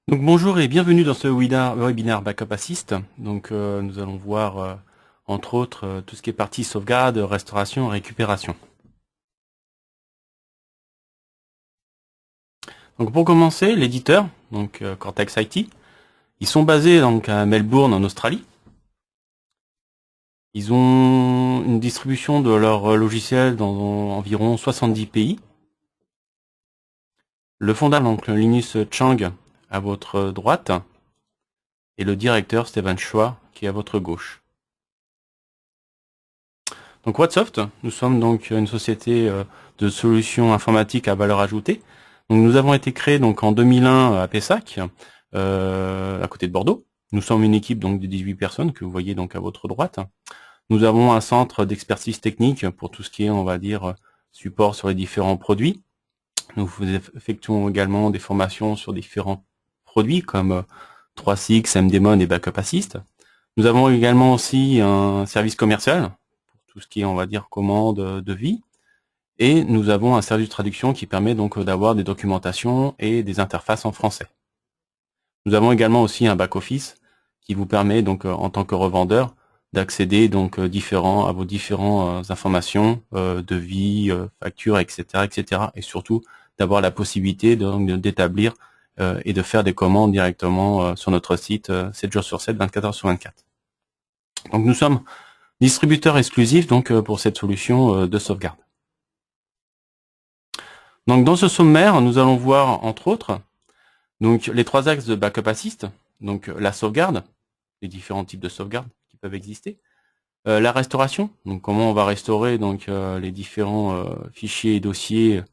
Donc bonjour et bienvenue dans ce webinaire Backup Assist. Donc nous allons voir entre autres tout ce qui est partie sauvegarde, restauration, récupération. Donc pour commencer, l'éditeur, donc Cortex IT, ils sont basés donc à Melbourne en Australie. Ils ont une distribution de leur logiciel dans environ 70 pays. Le fondateur, donc Linus Chang, à votre droite, et le directeur Stephen Chua, qui est à votre gauche. Donc Whatsoft, nous sommes donc une société de solutions informatiques à valeur ajoutée. Donc nous avons été créés donc en 2001 à Pessac, à côté de Bordeaux. Nous sommes une équipe donc de 18 personnes que vous voyez donc à votre droite. Nous avons un centre d'expertise technique pour tout ce qui est, on va dire, support sur les différents produits. Nous effectuons également des formations sur différents produits comme 3CX, MDemon et Backup Assist. Nous avons également aussi un service commercial tout ce qui est, on va dire, commande de vie. Et nous avons un service de traduction qui permet donc d'avoir des documentations et des interfaces en français. Nous avons également aussi un back-office qui vous permet donc en tant que revendeur d'accéder donc à vos différentes informations, devis, factures, etc., etc. Et surtout d'avoir la possibilité d'établir et de faire des commandes directement sur notre site 7 jours sur 7, 24 heures sur 24. Donc nous sommes distributeur exclusif donc pour cette solution de sauvegarde. Donc dans ce sommaire, nous allons voir entre autres donc les trois axes de Backup Assist, donc la sauvegarde, les différents types de sauvegarde qui peuvent exister, la restauration, donc comment on va restaurer donc les différents fichiers et dossiers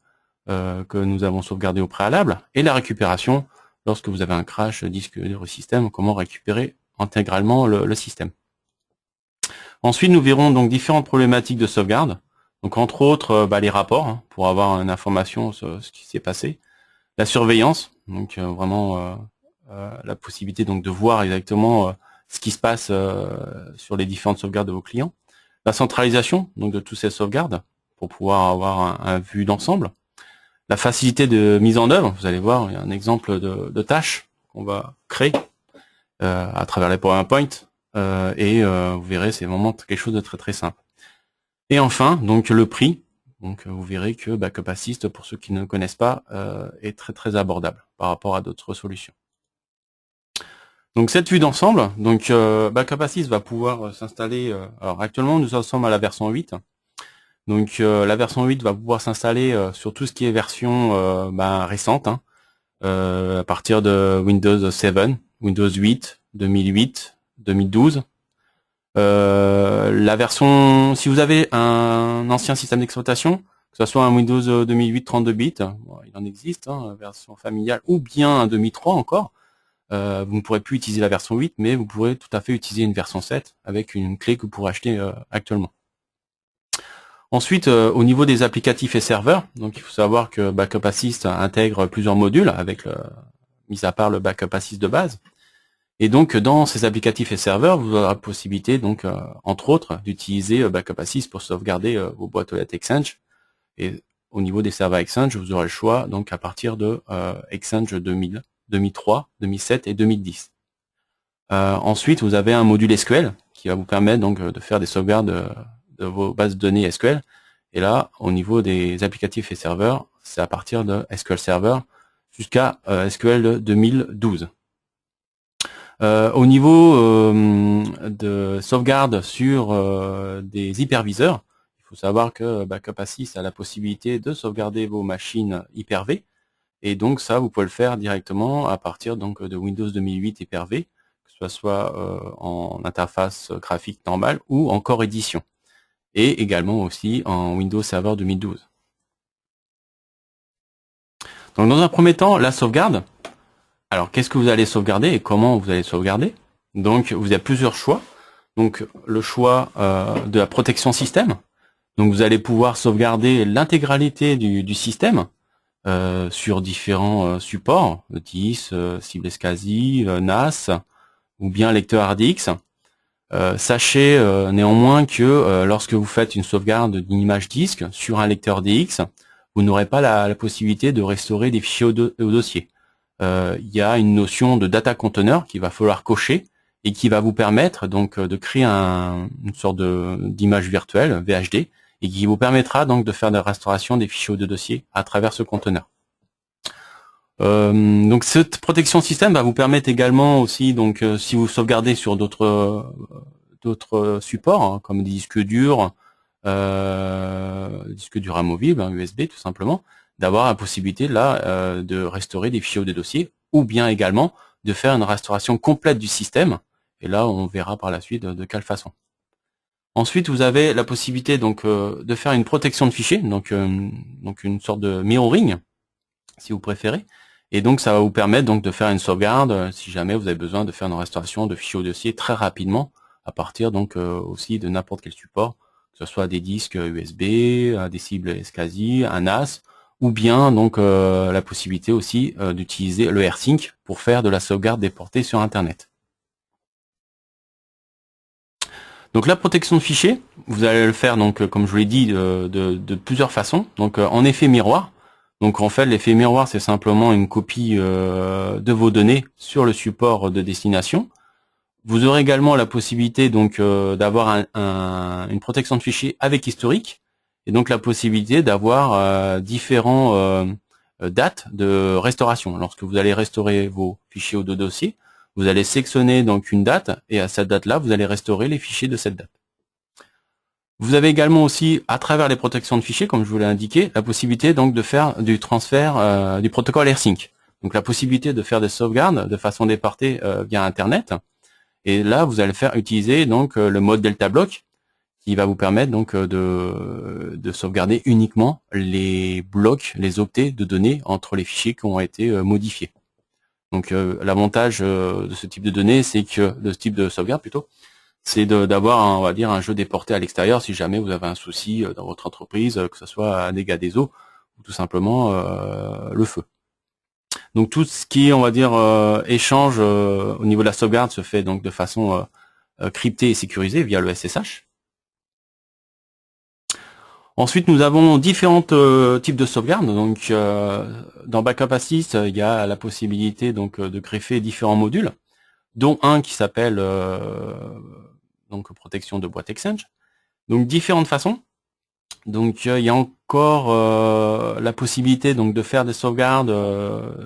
que nous avons sauvegardés au préalable, et la récupération lorsque vous avez un crash disque dur système, comment récupérer intégralement le système. Ensuite, nous verrons donc différentes problématiques de sauvegarde. Donc entre autres, les rapports pour avoir une information sur ce qui s'est passé, la surveillance, donc vraiment la possibilité donc de voir exactement ce qui se passe sur les différentes sauvegardes de vos clients, la centralisation donc de toutes ces sauvegardes pour pouvoir avoir un vue d'ensemble, la facilité de mise en œuvre. Vous allez voir, il y a un exemple de tâche qu'on va créer à travers les PowerPoint. Vous verrez, c'est vraiment quelque chose de très très simple. Et enfin, donc le prix. Donc vous verrez que Backup Assist, pour ceux qui ne connaissent pas, est très très abordable par rapport à d'autres solutions. Donc cette vue d'ensemble, donc Backup Assist va pouvoir s'installer. Alors actuellement nous en sommes à la version 8. Donc la version 8 va pouvoir s'installer sur tout ce qui est version récente, à partir de Windows 7, Windows 8, 2008, 2012. La version, si vous avez un ancien système d'exploitation, que ce soit un Windows 2008 32 bits, bon, il en existe, version familiale, ou bien un 2003 encore, vous ne pourrez plus utiliser la version 8, mais vous pourrez tout à fait utiliser une version 7 avec une clé que vous pourrez acheter actuellement. Ensuite, au niveau des applicatifs et serveurs, donc il faut savoir que Backup Assist intègre plusieurs modules, mis à part le Backup Assist de base. Et donc, dans ces applicatifs et serveurs, vous aurez la possibilité, donc, entre autres, d'utiliser Backup Assist pour sauvegarder vos boîtes aux lettres Exchange. Et au niveau des serveurs Exchange, vous aurez le choix, donc, à partir de Exchange 2000, 2003, 2007 et 2010. Ensuite, vous avez un module SQL qui va vous permettre donc de faire des sauvegardes de vos bases de données SQL. Et là, au niveau des applicatifs et serveurs, c'est à partir de SQL Server jusqu'à SQL 2012. Au niveau de sauvegarde sur des hyperviseurs, il faut savoir que Backup Assist a la possibilité de sauvegarder vos machines Hyper-V, et donc ça, vous pouvez le faire directement à partir donc de Windows 2008 Hyper-V, que ce soit en interface graphique normale ou en Core Edition, et également aussi en Windows Server 2012. Donc dans un premier temps, la sauvegarde. Alors, qu'est-ce que vous allez sauvegarder et comment vous allez sauvegarder? Donc, vous avez plusieurs choix. Donc, le choix de la protection système. Donc, vous allez pouvoir sauvegarder l'intégralité du système sur différents supports, DIS, cible SCSI, NAS, ou bien lecteur RDX. Sachez néanmoins que lorsque vous faites une sauvegarde d'une image disque sur un lecteur DX, vous n'aurez pas la possibilité de restaurer des fichiers au dossier. il y a une notion de data container qu'il va falloir cocher et qui va vous permettre donc de créer une sorte d'image virtuelle VHD et qui vous permettra donc de faire de la restauration des fichiers ou de dossiers à travers ce conteneur. Donc cette protection système va vous permettre également aussi, donc si vous sauvegardez sur d'autres supports hein, comme des disques durs amovibles, hein, USB tout simplement, d'avoir la possibilité là de restaurer des fichiers ou des dossiers, ou bien également de faire une restauration complète du système. Et là, on verra par la suite de quelle façon. Ensuite, vous avez la possibilité donc de faire une protection de fichiers, donc une sorte de mirroring, si vous préférez. Et donc, ça va vous permettre donc de faire une sauvegarde si jamais vous avez besoin de faire une restauration de fichiers ou dossiers très rapidement à partir donc aussi de n'importe quel support, que ce soit des disques USB, des cibles SCSI, un NAS, ou bien donc la possibilité aussi d'utiliser le AirSync pour faire de la sauvegarde des portées sur Internet. Donc la protection de fichiers, vous allez le faire donc comme je vous l'ai dit de plusieurs façons. Donc en effet miroir. Donc en fait l'effet miroir c'est simplement une copie de vos données sur le support de destination. Vous aurez également la possibilité donc d'avoir une protection de fichiers avec historique et donc la possibilité d'avoir différents dates de restauration. Lorsque vous allez restaurer vos fichiers ou de dossiers, vous allez sélectionner donc une date et à cette date-là, vous allez restaurer les fichiers de cette date. Vous avez également aussi, à travers les protections de fichiers, comme je vous l'ai indiqué, la possibilité donc de faire du transfert du protocole AirSync. Donc la possibilité de faire des sauvegardes de façon déportée via Internet. Et là, vous allez faire utiliser donc le mode Delta Block qui va vous permettre donc de sauvegarder uniquement les blocs, les octets de données entre les fichiers qui ont été modifiés. Donc l'avantage de ce type de données, c'est que de ce type de sauvegarde plutôt, c'est d'avoir on va dire un jeu déporté à l'extérieur si jamais vous avez un souci dans votre entreprise, que ce soit un dégât des eaux ou tout simplement le feu. Donc tout ce qui est on va dire échange au niveau de la sauvegarde se fait donc de façon cryptée et sécurisée via le SSH. Ensuite, nous avons différents types de sauvegarde. Donc, dans Backup Assist, il y a la possibilité donc de greffer différents modules, dont un qui s'appelle donc protection de boîte Exchange. Donc, différentes façons. Donc, il y a encore la possibilité donc de faire des sauvegardes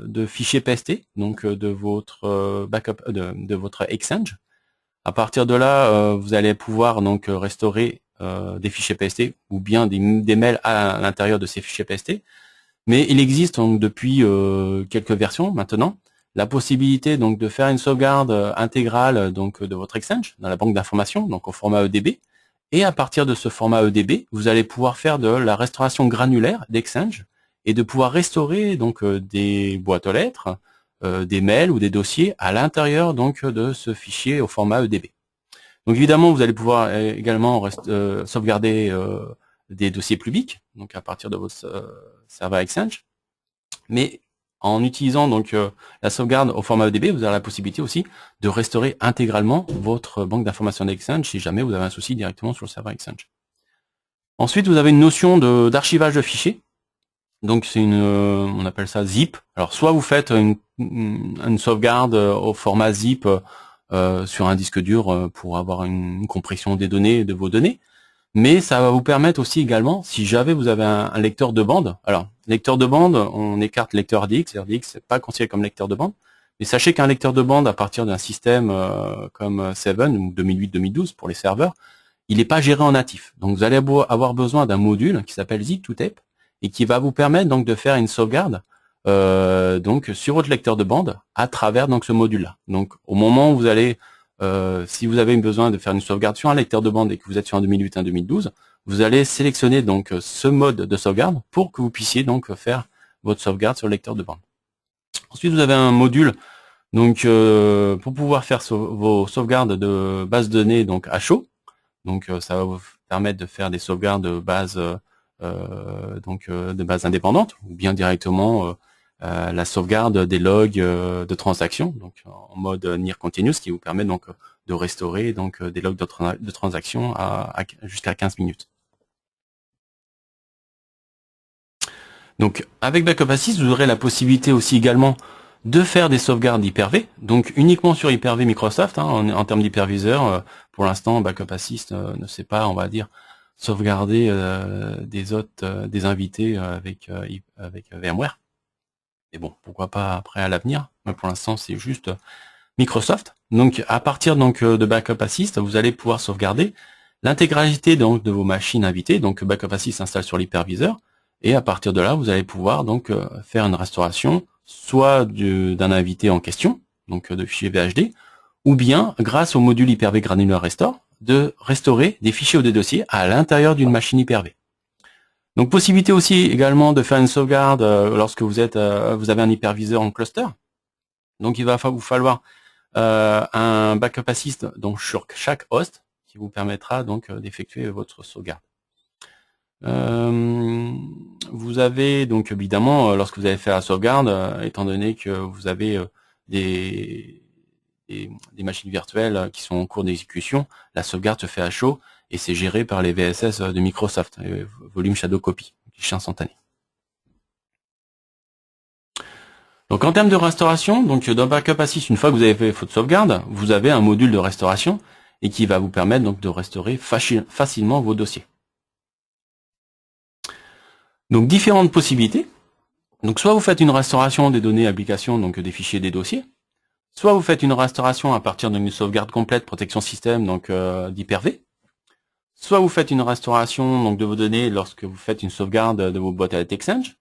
de fichiers PST, donc de votre backup de votre Exchange. À partir de là, vous allez pouvoir donc restaurer des fichiers PST ou bien des mails à l'intérieur de ces fichiers PST. Mais il existe donc depuis quelques versions maintenant la possibilité donc de faire une sauvegarde intégrale donc de votre Exchange dans la banque d'informations, donc au format EDB. Et à partir de ce format EDB, vous allez pouvoir faire de la restauration granulaire d'Exchange et de pouvoir restaurer donc des boîtes aux lettres, des mails ou des dossiers à l'intérieur donc de ce fichier au format EDB. Donc évidemment, vous allez pouvoir également sauvegarder des dossiers publics, donc à partir de votre serveur Exchange. Mais en utilisant donc la sauvegarde au format EDB, vous avez la possibilité aussi de restaurer intégralement votre banque d'informations d'Exchange si jamais vous avez un souci directement sur le serveur Exchange. Ensuite, vous avez une notion d'archivage de fichiers. Donc c'est on appelle ça zip. Alors soit vous faites une sauvegarde au format zip sur un disque dur pour avoir une compression des données, de vos données, mais ça va vous permettre aussi également, si jamais vous avez un lecteur de bande. Alors lecteur de bande, on écarte lecteur RDX. RDX c'est pas considéré comme lecteur de bande, mais sachez qu'un lecteur de bande à partir d'un système comme Seven ou 2008-2012 pour les serveurs, il n'est pas géré en natif. Donc vous allez avoir besoin d'un module qui s'appelle Zip2Tape et qui va vous permettre donc de faire une sauvegarde donc sur votre lecteur de bande à travers donc ce module-là. Donc au moment où vous allez, si vous avez besoin de faire une sauvegarde sur un lecteur de bande et que vous êtes sur un 2008-2012, vous allez sélectionner donc ce mode de sauvegarde pour que vous puissiez donc faire votre sauvegarde sur le lecteur de bande. Ensuite, vous avez un module donc pour pouvoir faire vos sauvegardes de base de données donc à chaud. Donc ça va vous permettre de faire des sauvegardes de base de base indépendante ou bien directement la sauvegarde des logs de transactions, donc en mode near continuous, qui vous permet donc de restaurer donc des logs de transactions jusqu'à 15 minutes. Donc avec Backup Assist, vous aurez la possibilité aussi également de faire des sauvegardes Hyper-V, donc uniquement sur Hyper-V Microsoft, hein, en termes d'hyperviseur. Pour l'instant, Backup Assist ne sait pas, on va dire, sauvegarder des hôtes, des invités avec VMware. Mais bon, pourquoi pas après à l'avenir, mais pour l'instant c'est juste Microsoft. Donc à partir de Backup Assist, vous allez pouvoir sauvegarder l'intégralité donc de vos machines invitées. Donc Backup Assist s'installe sur l'hyperviseur, et à partir de là, vous allez pouvoir donc faire une restauration soit d'un invité en question, donc de fichiers VHD, ou bien grâce au module Hyper-V Granular Restore, de restaurer des fichiers ou des dossiers à l'intérieur d'une machine Hyper-V. Donc possibilité aussi également de faire une sauvegarde lorsque vous avez un hyperviseur en cluster. Donc il va vous falloir un Backup Assist donc sur chaque host qui vous permettra donc d'effectuer votre sauvegarde. Vous avez donc évidemment, lorsque vous avez fait la sauvegarde, étant donné que vous avez des machines virtuelles qui sont en cours d'exécution, la sauvegarde se fait à chaud et c'est géré par les VSS de Microsoft, volume Shadow Copy, fichier instantané. Donc en termes de restauration, donc dans Backup Assist, une fois que vous avez fait votre sauvegarde, vous avez un module de restauration et qui va vous permettre donc de restaurer facilement vos dossiers. Donc différentes possibilités. Donc soit vous faites une restauration des données applications, donc des fichiers, des dossiers, soit vous faites une restauration à partir d'une sauvegarde complète protection système, donc d'Hyper-V, soit vous faites une restauration donc de vos données lorsque vous faites une sauvegarde de vos boîtes à lettres Exchange.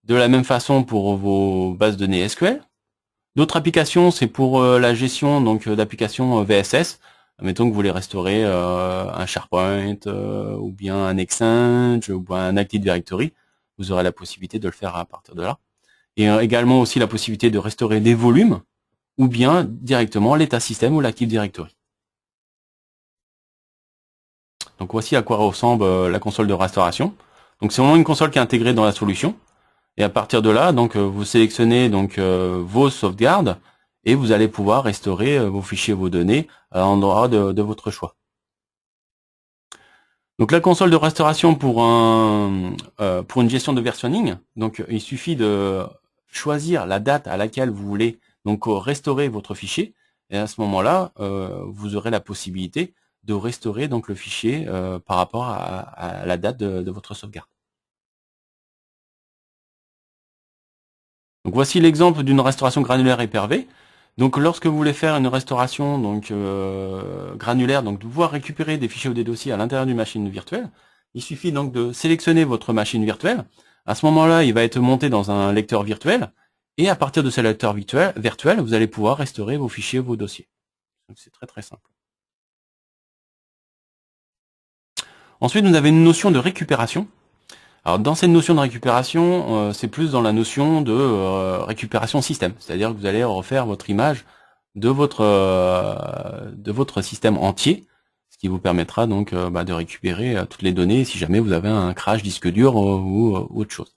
De la même façon pour vos bases de données SQL. D'autres applications, c'est pour la gestion donc d'applications VSS. Mettons que vous voulez restaurer un SharePoint ou bien un Exchange ou bien un Active Directory. Vous aurez la possibilité de le faire à partir de là. Et également aussi la possibilité de restaurer des volumes ou bien directement l'état système ou l'Active Directory. Donc voici à quoi ressemble la console de restauration. Donc c'est vraiment une console qui est intégrée dans la solution. Et à partir de là, donc vous sélectionnez donc vos sauvegardes et vous allez pouvoir restaurer vos fichiers, vos données à l'endroit de votre choix. Donc la console de restauration pour une gestion de versionning, donc il suffit de choisir la date à laquelle vous voulez donc restaurer votre fichier, et à ce moment-là, vous aurez la possibilité de restaurer donc le fichier par rapport à la date de votre sauvegarde. Donc voici l'exemple d'une restauration granulaire Hyper-V. Donc lorsque vous voulez faire une restauration donc granulaire, donc de pouvoir récupérer des fichiers ou des dossiers à l'intérieur d'une machine virtuelle, il suffit donc de sélectionner votre machine virtuelle. À ce moment-là, il va être monté dans un lecteur virtuel, et à partir de ce lecteur virtuel, vous allez pouvoir restaurer vos fichiers, vos dossiers. Donc c'est très très simple. Ensuite, vous avez une notion de récupération. Alors dans cette notion de récupération, c'est plus dans la notion de récupération système, c'est-à-dire que vous allez refaire votre image de votre système entier, ce qui vous permettra donc de récupérer toutes les données si jamais vous avez un crash disque dur ou autre chose.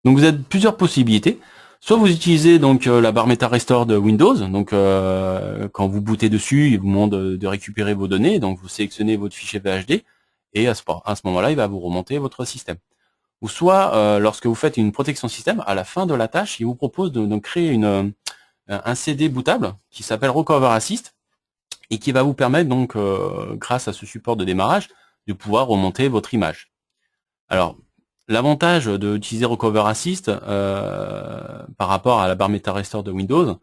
Donc vous avez plusieurs possibilités. Soit vous utilisez donc la barre Meta Restore de Windows, donc quand vous bootez dessus, il vous demande de récupérer vos données, donc vous sélectionnez votre fichier VHD, et à ce moment-là, il va vous remonter votre système. Ou soit, lorsque vous faites une protection système, à la fin de la tâche, il vous propose de créer un CD bootable qui s'appelle Recover Assist, et qui va vous permettre donc, grâce à ce support de démarrage, de pouvoir remonter votre image. Alors, l'avantage d'utiliser Recover Assist par rapport à la barre Meta Restore de Windows,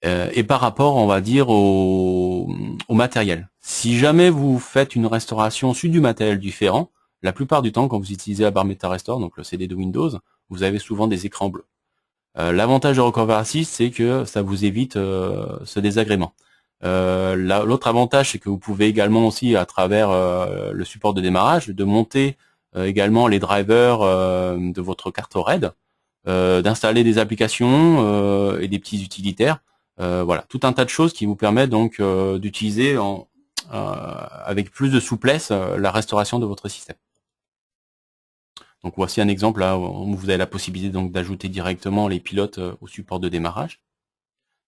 et par rapport, on va dire, au matériel. Si jamais vous faites une restauration sur du matériel différent, la plupart du temps, quand vous utilisez la barre Meta Restore, donc le CD de Windows, vous avez souvent des écrans bleus. L'avantage de Recover Assist, c'est que ça vous évite ce désagrément. L'autre avantage, c'est que vous pouvez également aussi, à travers le support de démarrage, de monter également les drivers de votre carte RAID, d'installer des applications et des petits utilitaires. Voilà, tout un tas de choses qui vous permettent donc d'utiliser avec plus de souplesse la restauration de votre système. Donc voici un exemple là où vous avez la possibilité donc d'ajouter directement les pilotes au support de démarrage.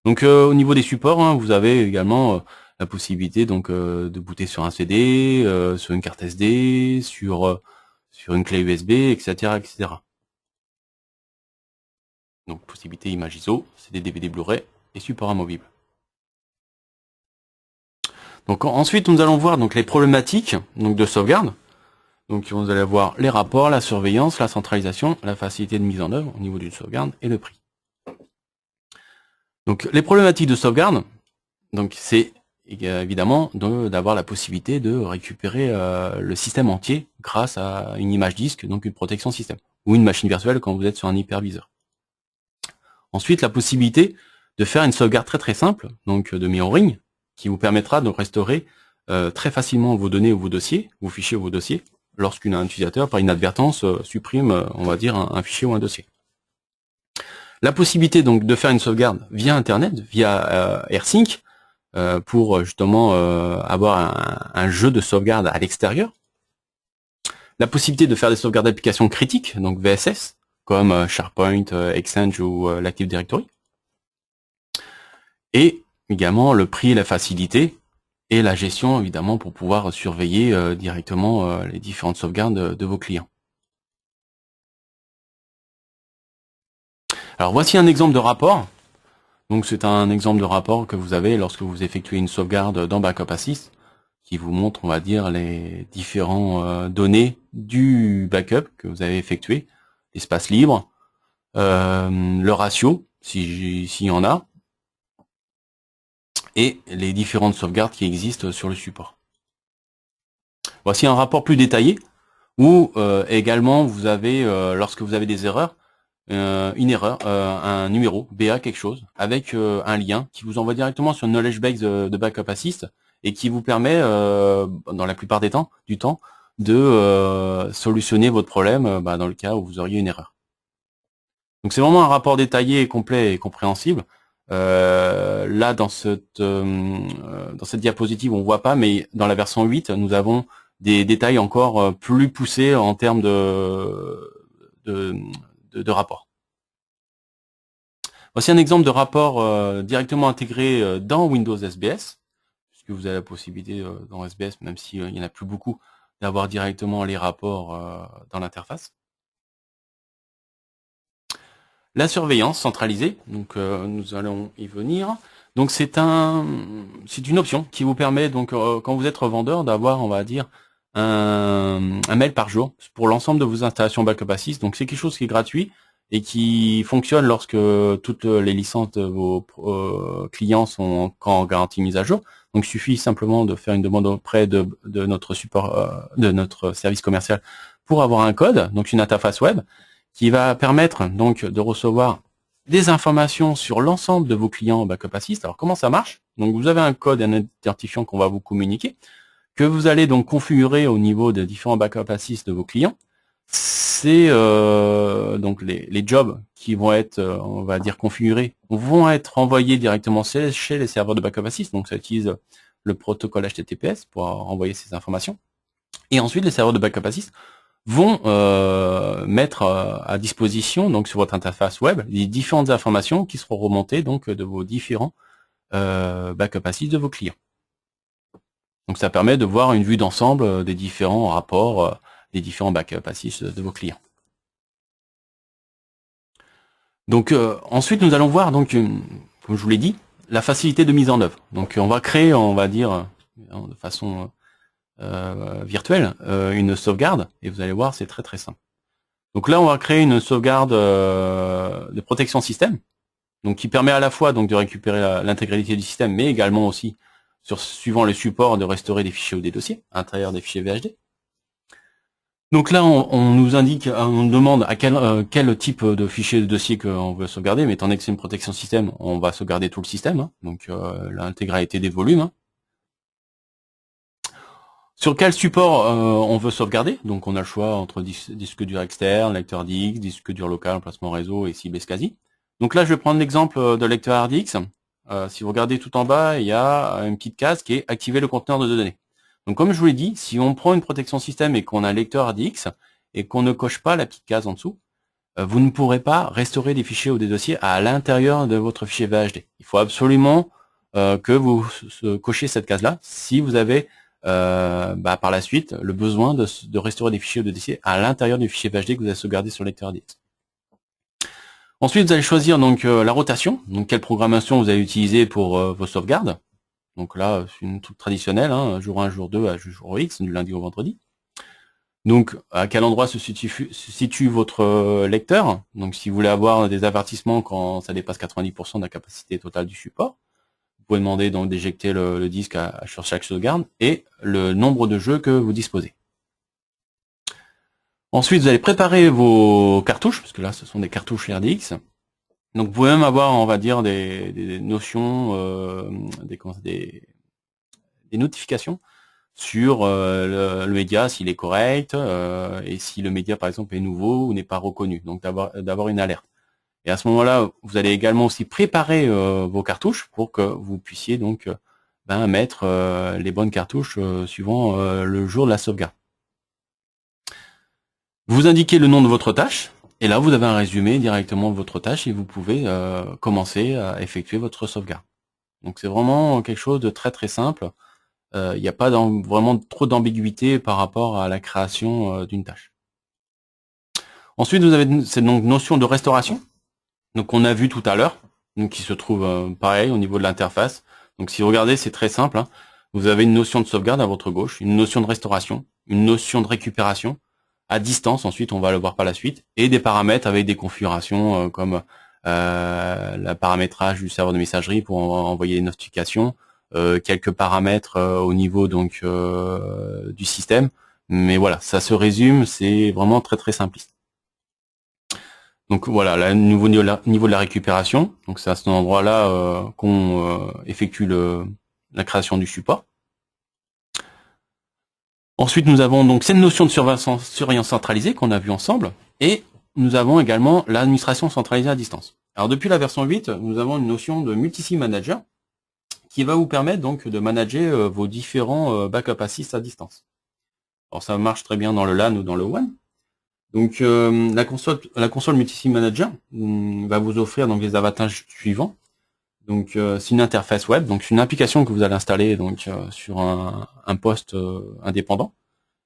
Donc au niveau des supports, hein, vous avez également la possibilité donc de booter sur un CD, sur une carte SD, sur une clé USB, etc., etc. Donc possibilité image ISO, c'est des DVD Blu-ray et support amovible. Donc ensuite nous allons voir donc les problématiques donc de sauvegarde. Donc vous allez voir les rapports, la surveillance, la centralisation, la facilité de mise en œuvre au niveau d'une sauvegarde et le prix. Donc les problématiques de sauvegarde, donc c'est évidemment d'avoir la possibilité de récupérer le système entier grâce à une image disque, donc une protection système, ou une machine virtuelle quand vous êtes sur un hyperviseur. Ensuite, la possibilité de faire une sauvegarde très simple, donc de mirroring, qui vous permettra de restaurer très facilement vos données ou vos dossiers, vos fichiers ou vos dossiers, lorsqu'un utilisateur, par inadvertance, supprime, on va dire, un fichier ou un dossier. La possibilité donc de faire une sauvegarde via Internet, via AirSync, pour justement avoir un jeu de sauvegarde à l'extérieur. La possibilité de faire des sauvegardes d'applications critiques, donc VSS, comme SharePoint, Exchange ou l'Active Directory. Et également le prix et la facilité, et la gestion évidemment pour pouvoir surveiller directement les différentes sauvegardes de vos clients. Alors voici un exemple de rapport. Donc c'est un exemple de rapport que vous avez lorsque vous effectuez une sauvegarde dans Backup Assist, qui vous montre, on va dire, les différentes données du backup que vous avez effectué, l'espace libre, le ratio, s'il y en a, et les différentes sauvegardes qui existent sur le support. Voici un rapport plus détaillé où également vous avez, lorsque vous avez des erreurs, une erreur, un numéro, BA quelque chose, avec un lien qui vous envoie directement sur une knowledge base de Backup Assist et qui vous permet, dans la plupart du temps, de solutionner votre problème dans le cas où vous auriez une erreur. Donc c'est vraiment un rapport détaillé, complet et compréhensible. Là, dans cette diapositive, on ne voit pas, mais dans la version 8, nous avons des détails encore plus poussés en termes de rapport. Voici un exemple de rapport directement intégré dans Windows SBS, puisque vous avez la possibilité dans SBS, même s'il n'y en a plus beaucoup, d'avoir directement les rapports dans l'interface. La surveillance centralisée, donc nous allons y venir. Donc c'est une option qui vous permet, donc quand vous êtes revendeur, d'avoir, on va dire, un mail par jour pour l'ensemble de vos installations Backup Assist. Donc c'est quelque chose qui est gratuit et qui fonctionne lorsque toutes les licences de vos clients sont en garantie mise à jour. Donc il suffit simplement de faire une demande auprès de notre support, de notre service commercial pour avoir un code, donc une interface web, qui va permettre donc de recevoir des informations sur l'ensemble de vos clients Backup Assist. Alors comment ça marche? Donc vous avez un code et un identifiant qu'on va vous communiquer, que vous allez donc configurer au niveau des différents Backup Assist de vos clients. C'est donc les jobs qui vont être, on va dire, configurés, vont être envoyés directement chez les serveurs de Backup Assist. Donc ça utilise le protocole HTTPS pour envoyer ces informations. Et ensuite, les serveurs de Backup Assist vont mettre à disposition, donc sur votre interface web, les différentes informations qui seront remontées donc de vos différents Backup Assist de vos clients. Donc ça permet de voir une vue d'ensemble des différents rapports, des différents Backup Assist de vos clients. Donc ensuite nous allons voir, donc comme je vous l'ai dit, la facilité de mise en œuvre. Donc on va créer, on va dire, de façon virtuelle, une sauvegarde, et vous allez voir, c'est très simple. Donc là, on va créer une sauvegarde de protection système, donc qui permet à la fois donc de récupérer l'intégralité du système, mais également aussi, suivant le support, de restaurer des fichiers ou des dossiers à l'intérieur des fichiers VHD. Donc là, on nous indique, on demande à quel type de fichier de dossier qu'on veut sauvegarder, mais étant donné que c'est une protection système, on va sauvegarder tout le système, hein, donc l'intégralité des volumes. Hein. Sur quel support on veut sauvegarder? Donc on a le choix entre disque dur externe, lecteur DX, disque dur local, emplacement réseau et cible SCSI. Donc là je vais prendre l'exemple de lecteur RDX. Si vous regardez tout en bas, il y a une petite case qui est activer le conteneur de données. Donc comme je vous l'ai dit, si on prend une protection système et qu'on a un lecteur RDX et qu'on ne coche pas la petite case en dessous, vous ne pourrez pas restaurer des fichiers ou des dossiers à l'intérieur de votre fichier VHD. Il faut absolument que vous cochiez cette case-là si vous avez par la suite le besoin de restaurer des fichiers ou des dossiers à l'intérieur du fichier VHD que vous avez sauvegardé sur le lecteur DX. Ensuite, vous allez choisir donc la rotation, donc quelle programmation vous allez utiliser pour vos sauvegardes. Donc là, c'est une truc traditionnelle, hein, jour 1, jour 2, à jour X, du lundi au vendredi. Donc, à quel endroit se situe votre lecteur? Donc, si vous voulez avoir des avertissements quand ça dépasse 90% de la capacité totale du support, vous pouvez demander donc d'éjecter le disque sur chaque sauvegarde et le nombre de jeux que vous disposez. Ensuite, vous allez préparer vos cartouches, parce que là, ce sont des cartouches RDX. Donc, vous pouvez même avoir, on va dire, des notions, des notifications sur le média, s'il est correct, et si le média, par exemple, est nouveau ou n'est pas reconnu. Donc, d'avoir une alerte. Et à ce moment-là, vous allez également aussi préparer vos cartouches pour que vous puissiez donc mettre les bonnes cartouches suivant le jour de la sauvegarde. Vous indiquez le nom de votre tâche, et là vous avez un résumé directement de votre tâche et vous pouvez commencer à effectuer votre sauvegarde. Donc c'est vraiment quelque chose de très très simple. Il n'y a pas vraiment trop d'ambiguïté par rapport à la création d'une tâche. Ensuite, vous avez cette notion de restauration, donc on a vu tout à l'heure, qui se trouve pareil au niveau de l'interface. Donc si vous regardez, c'est très simple, hein. Vous avez une notion de sauvegarde à votre gauche, une notion de restauration, une notion de récupération, à distance, ensuite on va le voir par la suite, et des paramètres avec des configurations comme le paramétrage du serveur de messagerie pour envoyer des notifications, quelques paramètres au niveau donc du système, mais voilà, ça se résume, c'est vraiment très très simpliste. Donc voilà, là, niveau de la récupération, donc c'est à cet endroit-là qu'on effectue la création du support. Ensuite, nous avons donc cette notion de surveillance centralisée qu'on a vu ensemble, et nous avons également l'administration centralisée à distance. Alors depuis la version 8, nous avons une notion de multi-SIM manager qui va vous permettre donc de manager vos différents backup assist à distance. Alors ça marche très bien dans le LAN ou dans le WAN. Donc la console multi-SIM manager va vous offrir donc les avantages suivants. Donc c'est une interface web, donc c'est une application que vous allez installer donc sur un poste indépendant.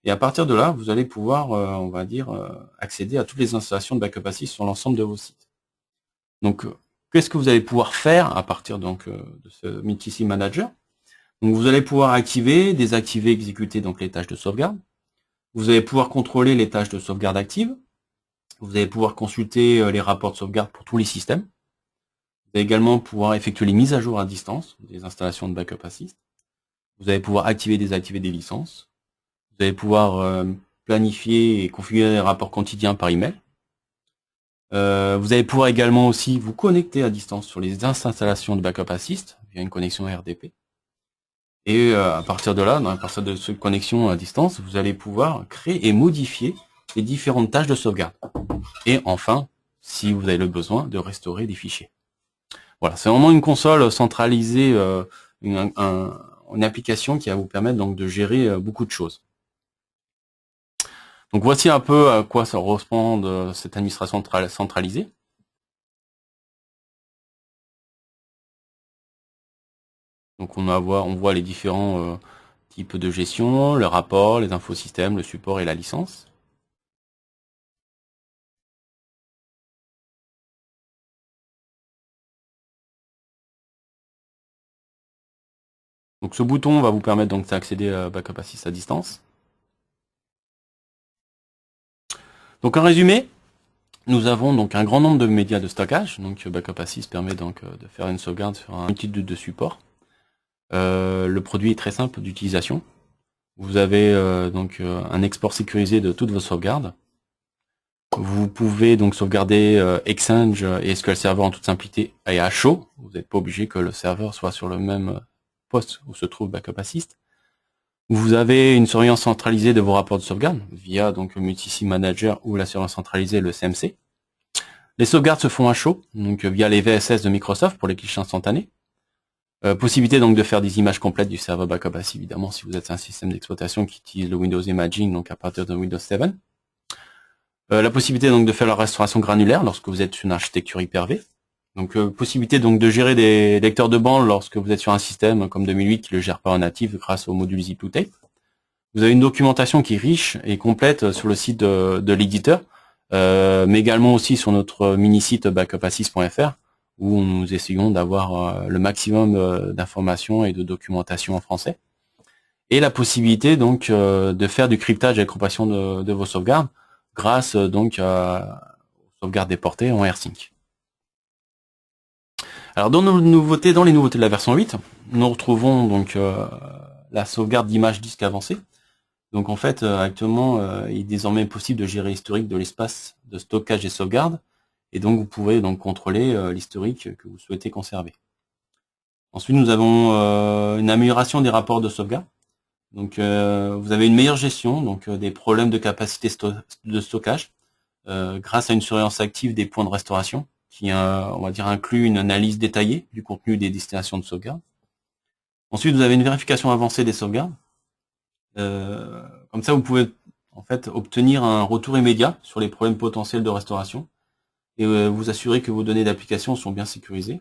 Et à partir de là, vous allez pouvoir, on va dire, accéder à toutes les installations de backup assist sur l'ensemble de vos sites. Donc qu'est-ce que vous allez pouvoir faire à partir donc de ce multi-SIM manager? Donc vous allez pouvoir activer, désactiver, exécuter donc les tâches de sauvegarde. Vous allez pouvoir contrôler les tâches de sauvegarde actives. Vous allez pouvoir consulter les rapports de sauvegarde pour tous les systèmes. Vous allez également pouvoir effectuer les mises à jour à distance des installations de backup assist. Vous allez pouvoir activer et désactiver des licences. Vous allez pouvoir planifier et configurer les rapports quotidiens par email. Vous allez pouvoir également aussi vous connecter à distance sur les installations de backup assist via une connexion RDP. Et à partir de là, à partir de cette connexion à distance, vous allez pouvoir créer et modifier les différentes tâches de sauvegarde. Et enfin, si vous avez le besoin, de restaurer des fichiers. Voilà, c'est vraiment une console centralisée, une application qui va vous permettre donc de gérer beaucoup de choses. Donc voici un peu à quoi ça correspond cette administration centralisée. Donc on voit les différents types de gestion, le rapport, les infosystèmes, le support et la licence. Donc ce bouton va vous permettre donc d'accéder à Backup Assist à distance. Donc en résumé, nous avons donc un grand nombre de médias de stockage. Donc Backup Assist permet donc de faire une sauvegarde sur un multitude de supports. Le produit est très simple d'utilisation. Vous avez donc un export sécurisé de toutes vos sauvegardes. Vous pouvez donc sauvegarder Exchange et SQL Server en toute simplicité et à chaud. Vous n'êtes pas obligé que le serveur soit sur le même poste où se trouve Backup Assist. Vous avez une surveillance centralisée de vos rapports de sauvegarde via donc le Multi-SIM Manager ou la surveillance centralisée, le CMC. Les sauvegardes se font à chaud, donc via les VSS de Microsoft pour les clichés instantanés. Possibilité donc de faire des images complètes du serveur Backup Assist, évidemment, si vous êtes un système d'exploitation qui utilise le Windows Imaging, donc à partir de Windows 7. La possibilité donc de faire la restauration granulaire lorsque vous êtes sur une architecture Hyper-V. Donc possibilité donc de gérer des lecteurs de bande lorsque vous êtes sur un système comme 2008 qui le gère pas en natif grâce au module Zip2Tape. Vous avez une documentation qui est riche et complète sur le site de l'éditeur mais également aussi sur notre mini-site backupassist.fr, où nous essayons d'avoir le maximum d'informations et de documentation en français. Et la possibilité donc de faire du cryptage et la compression de vos sauvegardes grâce donc à sauvegardes déportées en AirSync. Alors dans les nouveautés de la version 8, nous retrouvons donc la sauvegarde d'image disque avancée. Donc en fait, actuellement, il est désormais possible de gérer l'historique de l'espace de stockage des sauvegardes, et donc vous pouvez donc contrôler l'historique que vous souhaitez conserver. Ensuite, nous avons une amélioration des rapports de sauvegarde. Donc vous avez une meilleure gestion donc des problèmes de capacité de stockage grâce à une surveillance active des points de restauration qui on va dire inclut une analyse détaillée du contenu des destinations de sauvegarde. Ensuite, vous avez une vérification avancée des sauvegardes. Comme ça, vous pouvez en fait obtenir un retour immédiat sur les problèmes potentiels de restauration et vous assurer que vos données d'application sont bien sécurisées.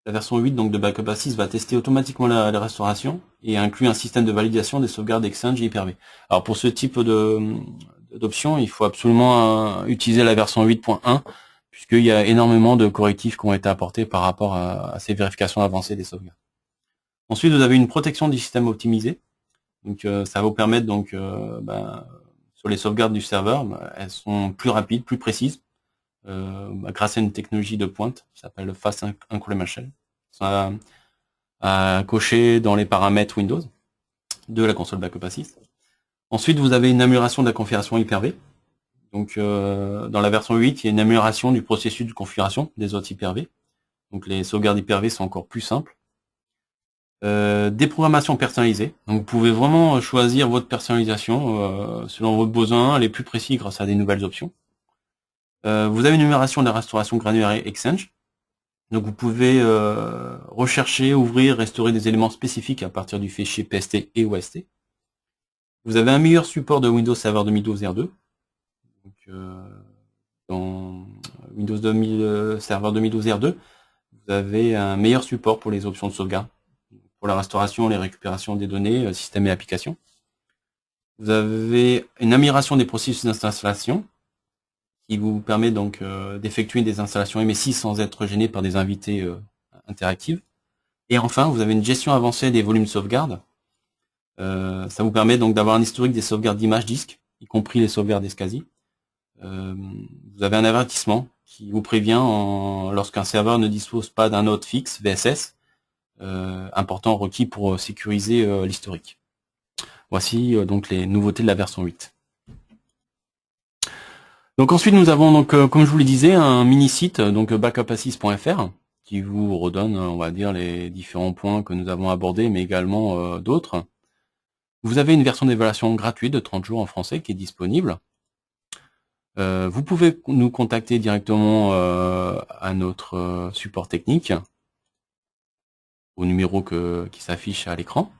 La version 8 donc de Backup Assist va tester automatiquement la restauration et inclut un système de validation des sauvegardes Exchange et Hyper-V. Alors pour ce type d'option, il faut absolument utiliser la version 8.1 puisqu'il y a énormément de correctifs qui ont été apportés par rapport à ces vérifications avancées des sauvegardes. Ensuite, vous avez une protection du système optimisé. Donc ça va vous permettre donc sur les sauvegardes du serveur, elles sont plus rapides, plus précises. Grâce à une technologie de pointe qui s'appelle le Fast Increment Shell. Ça à cocher dans les paramètres Windows de la console Backup Assist. Ensuite, vous avez une amélioration de la configuration Hyper-V. Donc, dans la version 8, il y a une amélioration du processus de configuration des autres Hyper-V. Donc, les sauvegardes Hyper-V sont encore plus simples. Des programmations personnalisées. Donc, vous pouvez vraiment choisir votre personnalisation selon vos besoins les plus précis grâce à des nouvelles options. Vous avez une numération de la restauration granulaire Exchange. Donc vous pouvez rechercher, ouvrir, restaurer des éléments spécifiques à partir du fichier PST et OST. Vous avez un meilleur support de Windows Server 2012 R2. Donc, dans Windows Server 2012 R2, vous avez un meilleur support pour les options de sauvegarde, pour la restauration, les récupérations des données, système et applications. Vous avez une amélioration des processus d'installation, qui vous permet donc d'effectuer des installations MSI sans être gêné par des invités interactifs. Et enfin, vous avez une gestion avancée des volumes de sauvegarde. Ça vous permet donc d'avoir un historique des sauvegardes d'images disques, y compris les sauvegardes SCSI. Vous avez un avertissement qui vous prévient lorsqu'un serveur ne dispose pas d'un node fixe VSS, important requis pour sécuriser l'historique. Voici donc les nouveautés de la version 8. Donc ensuite nous avons donc comme je vous le disais un mini site donc backupassist.fr qui vous redonne on va dire les différents points que nous avons abordés mais également d'autres. Vous avez une version d'évaluation gratuite de 30 jours en français qui est disponible. Vous pouvez nous contacter directement à notre support technique au numéro qui s'affiche à l'écran.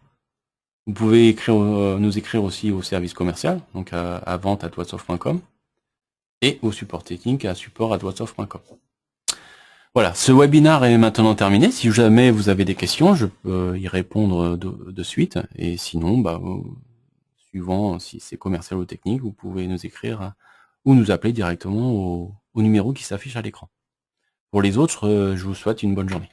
Vous pouvez nous écrire aussi au service commercial donc à vente@watsoft.com. et au support technique à support@watsoft.com. Voilà, ce webinaire est maintenant terminé. Si jamais vous avez des questions, je peux y répondre de suite. Et sinon, suivant si c'est commercial ou technique, vous pouvez nous écrire ou nous appeler directement au numéro qui s'affiche à l'écran. Pour les autres, je vous souhaite une bonne journée.